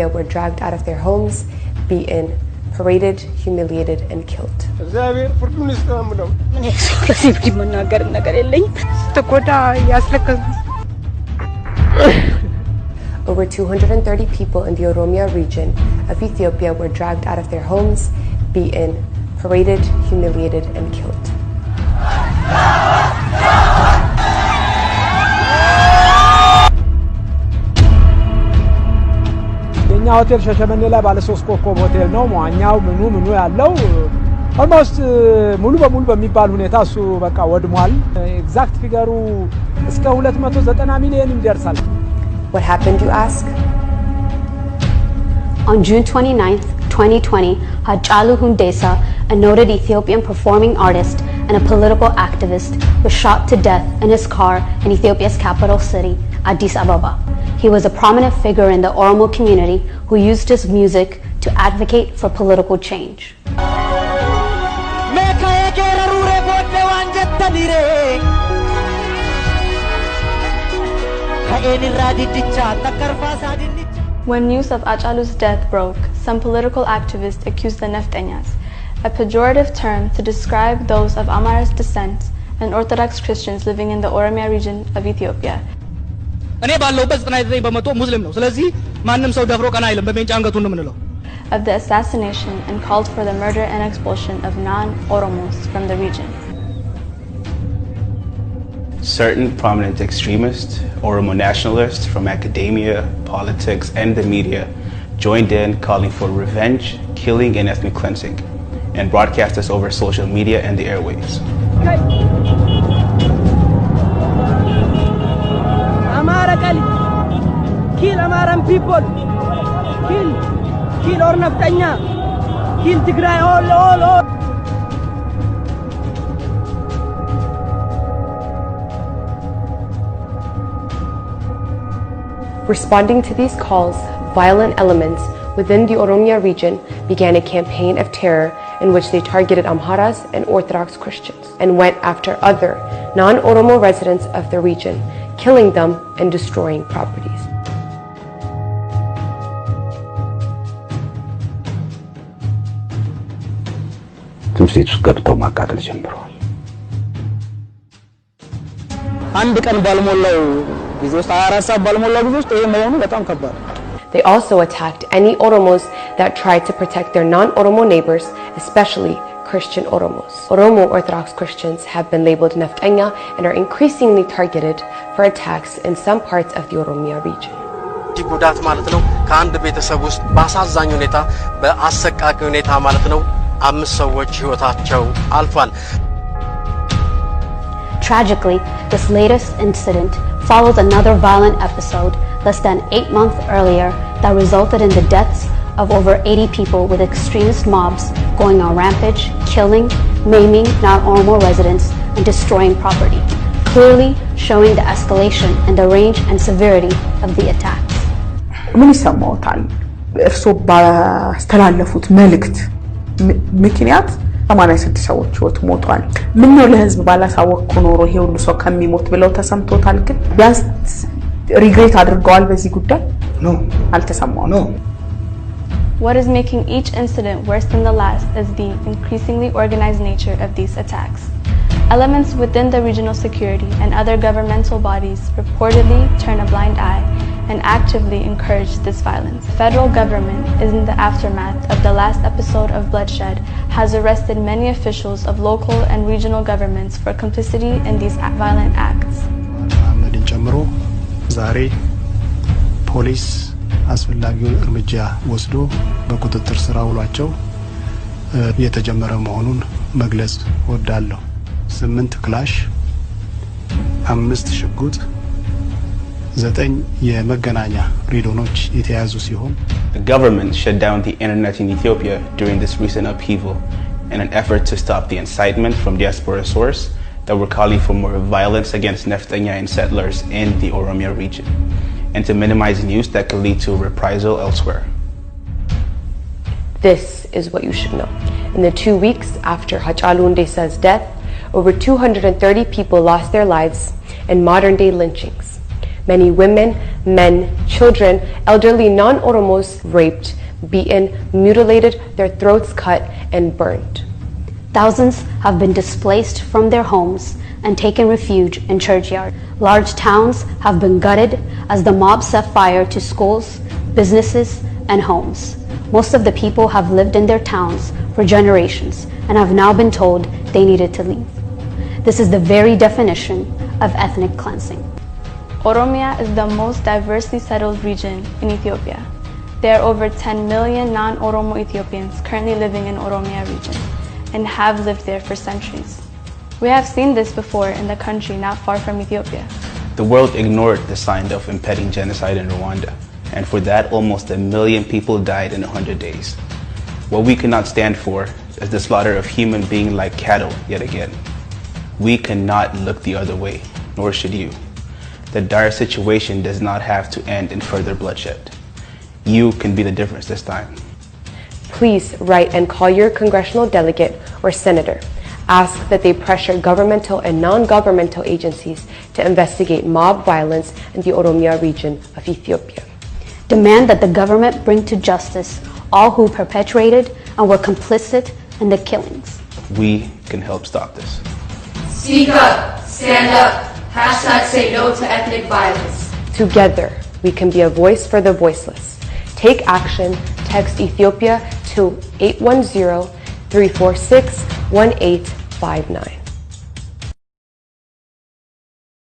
were dragged out of their homes, beaten, paraded, humiliated, and killed. Over 230 people in the Oromia region of Ethiopia were dragged out of their homes, beaten, paraded, humiliated, and killed. የኛ ሆቴል ሸሸመኔ ላይ ባለ 3 ኮከብ ሆቴል ነው። መዋኛው ምኑ ያለው ኦልሞስት ሙሉ በሙሉ በሚባል ሁኔታ እሱ በቃ ወድሟል። ኤግዛክት ፊገሩ እስከ 290 ሚሊዮን ይደርሳል። What happened, you ask? On June 29th, 2020, Hachalu Hundessa, a noted Ethiopian performing artist and a political activist, was shot to death in his car in Ethiopia's capital city, Addis Ababa. He was a prominent figure in the Oromo community who used his music to advocate for political change. When news of Hachalu's death broke, some political activists accused the Nefteñas, a pejorative term to describe those of Amharic descent and Orthodox Christians living in the Oromia region of Ethiopia. Of the assassination and called for the murder and expulsion of non-Oromos from the region. Certain prominent extremists, Oromo nationalists from academia, politics, and the media joined in calling for revenge, killing, and ethnic cleansing, and broadcast this over social media and the airwaves. Kill Amaran people! Kill Ornaftanya! Kill Tigray! All! Responding to these calls, violent elements within the Oromia region began a campaign of terror in which they targeted Amharas and Orthodox Christians and went after other non-Oromo residents of the region, killing them and destroying properties. They also attacked any Oromos that tried to protect their non-Oromo neighbors, especially Christian Oromos. Oromo Orthodox Christians have been labeled Nefteña and are increasingly targeted for attacks in some parts of the Oromia region. ጉዳት ማለት ነው ከአንድ ቤተሰብ ውስጥ በአሳዛኝ ሁኔታ በአሰቃቂ ሁኔታ ማለት ነው 5 ሰዎች ህይወታቸው አልፏል። Tragically, this latest incident follows another violent episode less than 8 months earlier that resulted in the deaths of over 80 people, with extremist mobs going on rampage, killing, maiming non-Oromo residents, and destroying property, clearly showing the escalation and the range and severity of the attacks. ምን ይሰማዎታል? እርስዎ ባስተላለፉት መልእክት ምክንያት 86 ሰዎች ህይወት ሞቷል። ምን ነው ለህዝብ ባላሳወቅኩ ኖሮ ይሄ ሁሉ ሰው ከሚሞት ብለው ተሰምቶታል? ግን ቢያንስ ሪግሬት አድርገዋል በዚህ ጉዳይ? No. አልተሰማውም? No. What is making each incident worse than the last is the increasingly organized nature of these attacks. Elements within the regional security and other governmental bodies reportedly turn a blind eye and actively encourage this violence. The federal government, in the aftermath of the last episode of bloodshed, has arrested many officials of local and regional governments for complicity in these violent acts. አህመድን ጨምሮ ዛሬ ፖሊስ አስፈላጊውን እርምጃ ወስዶ በቁጥጥር ስር አውሏቸው የተጀመረ መሆኑን መግለጽ ወዳለሁ። 8 ክላሽ፣ 5 ሽጉጥ፣ 9 የመገናኛ ሬዲዮኖች የተያዙ ሲሆን The government shut down the internet in Ethiopia during this recent upheaval in an effort to stop the incitement from diaspora sources that were calling for more violence against Nefteña and settlers in the Oromia region, and to minimize news that could lead to reprisal elsewhere. This is what you should know. In the 2 weeks after Hachalu Hundessa's death, over 230 people lost their lives in modern-day lynchings. Many women, men, children, elderly non-Oromos raped, beaten, mutilated, their throats cut, and burned. Thousands have been displaced from their homes and taken refuge in churchyards. Large towns have been gutted as the mob set fire to schools, businesses, and homes. Most of the people have lived in their towns for generations and have now been told they needed to leave. This is the very definition of ethnic cleansing. Oromia is the most diversely settled region in Ethiopia. There are over 10 million non-Oromo Ethiopians currently living in Oromia region and have lived there for centuries. We have seen this before in the country not far from Ethiopia. The world ignored the sign of impending genocide in Rwanda, and for that almost 1 million people died in 100 days. What we cannot stand for is the slaughter of human beings like cattle yet again. We cannot look the other way, nor should you. The dire situation does not have to end in further bloodshed. You can be the difference this time. Please write and call your congressional delegate or senator. Ask that they pressure governmental and non-governmental agencies to investigate mob violence in the Oromia region of Ethiopia. Demand that the government bring to justice all who perpetrated and were complicit in the killings. We can help stop this. Speak up, stand up, #say no to ethnic violence. Together, we can be a voice for the voiceless. Take action. Text Ethiopia to 810-346-1859.